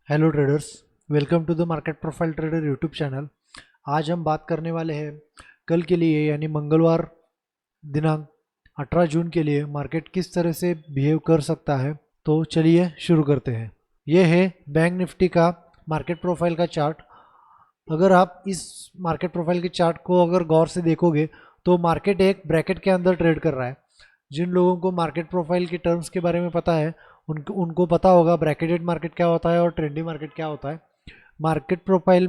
Hello traders, welcome to the market profile trader YouTube channel. आज हम बात करने वाले हैं कल के लिए यानी मंगलवार दिनांक 18 जून के लिए मार्केट किस तरह से बिहेव कर सकता है। तो चलिए शुरू करते हैं। ये है बैंक निफ्टी का मार्केट प्रोफाइल का चार्ट। अगर आप इस मार्केट प्रोफाइल के चार्ट को अगर गौर से देखोगे तो मार्केट एक ब्रैकेट के अंदर ट्रेड कर रहा है। जिन लोगों को मार्केट प्रोफाइल के टर्म्स के बारे में पता है उनको पता होगा ब्रैकेटेड मार्केट क्या होता है और ट्रेंडी मार्केट क्या होता है। मार्केट प्रोफाइल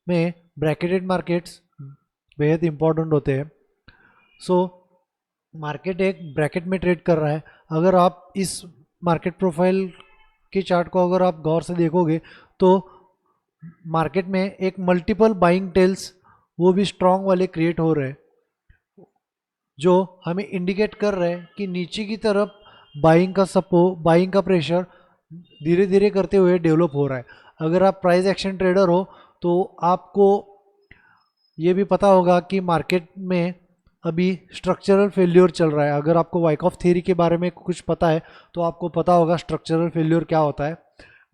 में ब्रैकेटेड मार्केट्स बेहद इंपॉर्टेंट होते हैं। सो मार्केट एक ब्रैकेट में ट्रेड कर रहा है। अगर आप इस मार्केट प्रोफाइल के चार्ट को अगर आप गौर से देखोगे तो मार्केट में एक मल्टीपल बाइंग टेल्स वो भी स्ट्रॉन्ग वाले क्रिएट हो रहे हैं, जो हमें इंडिकेट कर रहे हैं कि नीचे की तरफ बाइंग का प्रेशर धीरे धीरे करते हुए डेवलप हो रहा है। अगर आप प्राइस एक्शन ट्रेडर हो तो आपको ये भी पता होगा कि मार्केट में अभी स्ट्रक्चरल फेल्योर चल रहा है। अगर आपको वाइकॉफ थ्योरी के बारे में कुछ पता है तो आपको पता होगा स्ट्रक्चरल फेल्योर क्या होता है।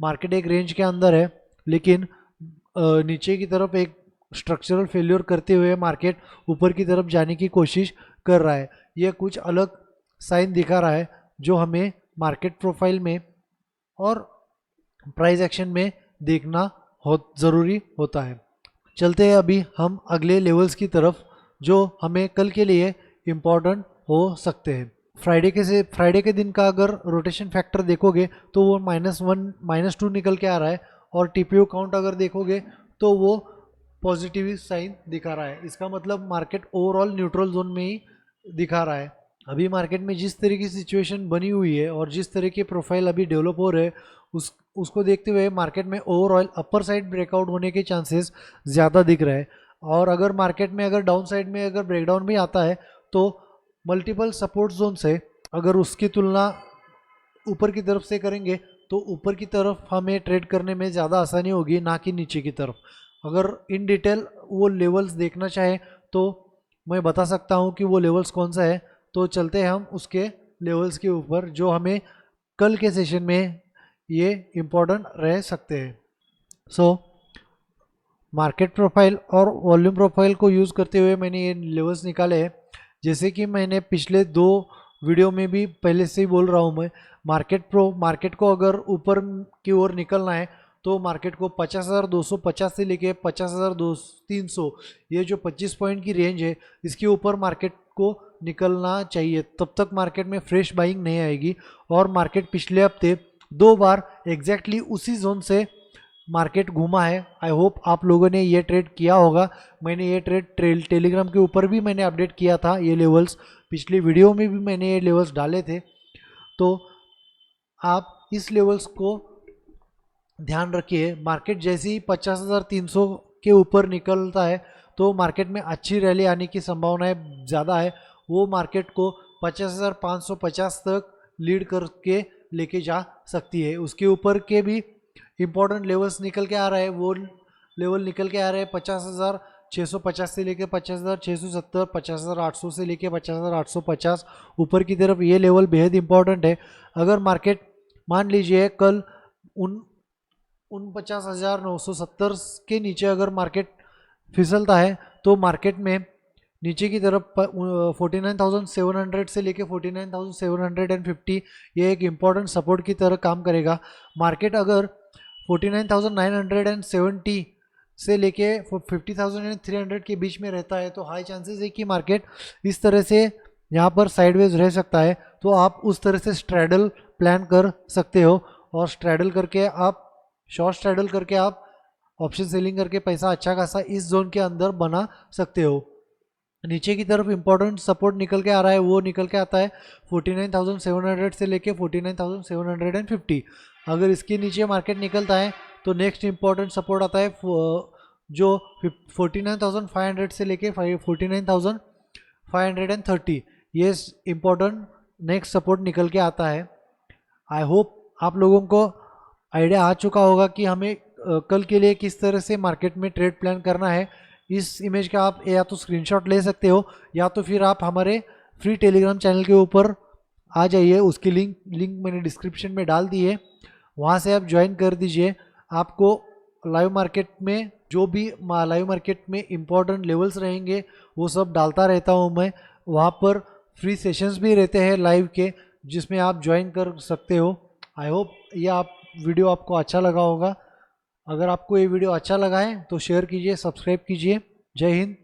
मार्केट एक रेंज के अंदर है लेकिन नीचे की तरफ एक स्ट्रक्चरल फेल्योर करते हुए मार्केट ऊपर की तरफ जाने की कोशिश कर रहा है। यह कुछ अलग साइन दिखा रहा है जो हमें मार्केट प्रोफाइल में और प्राइस एक्शन में देखना ज़रूरी होता है। चलते हैं अभी हम अगले लेवल्स की तरफ जो हमें कल के लिए इम्पोर्टेंट हो सकते हैं। फ्राइडे के दिन का अगर रोटेशन फैक्टर देखोगे तो वो -1 -2 निकल के आ रहा है और टीपीओ काउंट अगर देखोगे तो वो पॉजिटिव साइन दिखा रहा है। इसका मतलब मार्केट ओवरऑल न्यूट्रल जोन में ही दिखा रहा है। अभी मार्केट में जिस तरह की सिचुएशन बनी हुई है और जिस तरह के प्रोफाइल अभी डेवलप हो रहे हैं उसको देखते हुए मार्केट में ओवरऑल अपर साइड ब्रेकआउट होने के चांसेस ज़्यादा दिख रहे हैं। और अगर मार्केट में अगर डाउन साइड में अगर ब्रेकडाउन भी आता है तो मल्टीपल सपोर्ट जोन से अगर उसकी तुलना ऊपर की तरफ से करेंगे तो ऊपर की तरफ हमें ट्रेड करने में ज़्यादा आसानी होगी, ना कि नीचे की तरफ। अगर इन डिटेल वो लेवल्स देखना चाहे तो मैं बता सकता हूँ कि वो लेवल्स कौन सा है। तो चलते हैं हम उसके लेवल्स के ऊपर जो हमें कल के सेशन में ये इम्पोर्टेंट रह सकते हैं। सो मार्केट प्रोफाइल और वॉल्यूम प्रोफाइल को यूज़ करते हुए मैंने ये लेवल्स निकाले हैं। जैसे कि मैंने पिछले 2 वीडियो में भी पहले से ही बोल रहा हूँ, मैं मार्केट को अगर ऊपर की ओर निकलना है तो मार्केट को 50,250 से लेके 50,300 ये जो 25 पॉइंट की रेंज है इसके ऊपर मार्केट को निकलना चाहिए। तब तक मार्केट में फ्रेश बाइंग नहीं आएगी। और मार्केट पिछले हफ्ते 2 बार एग्जैक्टली उसी जोन से मार्केट घूमा है। आई होप आप लोगों ने ये ट्रेड किया होगा। मैंने ये ट्रेड टेलीग्राम के ऊपर भी मैंने अपडेट किया था। ये लेवल्स पिछली वीडियो में भी मैंने ये लेवल्स डाले थे। तो आप इस लेवल्स को ध्यान रखिए। मार्केट जैसे ही 50,300 के ऊपर निकलता है तो मार्केट में अच्छी रैली आने की संभावनाएं ज़्यादा है। वो मार्केट को 50,550 तक लीड करके लेके जा सकती है। उसके ऊपर के भी इम्पोर्टेंट लेवल्स निकल के आ रहा है। वो लेवल निकल के आ रहे हैं 50,650 से लेके 50,670, 50,800 से लेके 50,850 ऊपर की तरफ। ये लेवल बेहद इंपॉर्टेंट है। अगर मार्केट मान लीजिए कल 49,970 के नीचे अगर मार्केट फिसलता है तो मार्केट में नीचे की तरफ 49,700 से लेके 49,750 ये एक इम्पॉर्टेंट सपोर्ट की तरह काम करेगा। मार्केट अगर 49,970 से लेके 50,300 के बीच में रहता है तो हाई चांसेस है कि मार्केट इस तरह से यहाँ पर साइडवेज रह सकता है। तो आप उस तरह से स्ट्रैडल प्लान कर सकते हो और स्ट्रैडल करके आप शॉर्ट स्ट्रैडल करके आप ऑप्शन सेलिंग करके पैसा अच्छा खासा इस जोन के अंदर बना सकते हो। नीचे की तरफ इंपॉर्टेंट सपोर्ट निकल के आ रहा है। वो निकल के आता है 49,700 से लेके 49,750। अगर इसके नीचे मार्केट निकलता है तो नेक्स्ट इंपॉर्टेंट सपोर्ट आता है जो 49,500 से लेके 49,530। ये इंपॉर्टेंट नेक्स्ट सपोर्ट निकल के आता है। आई होप आप लोगों को आइडिया आ चुका होगा कि हमें कल के लिए किस तरह से मार्केट में ट्रेड प्लान करना है। इस इमेज का आप या तो स्क्रीनशॉट ले सकते हो या तो फिर आप हमारे फ्री टेलीग्राम चैनल के ऊपर आ जाइए। उसकी लिंक मैंने डिस्क्रिप्शन में डाल दी है, वहाँ से आप ज्वाइन कर दीजिए। आपको लाइव मार्केट में जो भी लाइव मार्केट में इम्पोर्टेंट लेवल्स रहेंगे वो सब डालता रहता हूँ मैं। वहाँ पर फ्री सेशंस भी रहते हैं लाइव के, जिसमें आप ज्वाइन कर सकते हो। आई होप ये वीडियो आपको अच्छा लगा होगा। अगर आपको ये वीडियो अच्छा लगा है तो शेयर कीजिए, सब्सक्राइब कीजिए। जय हिंद।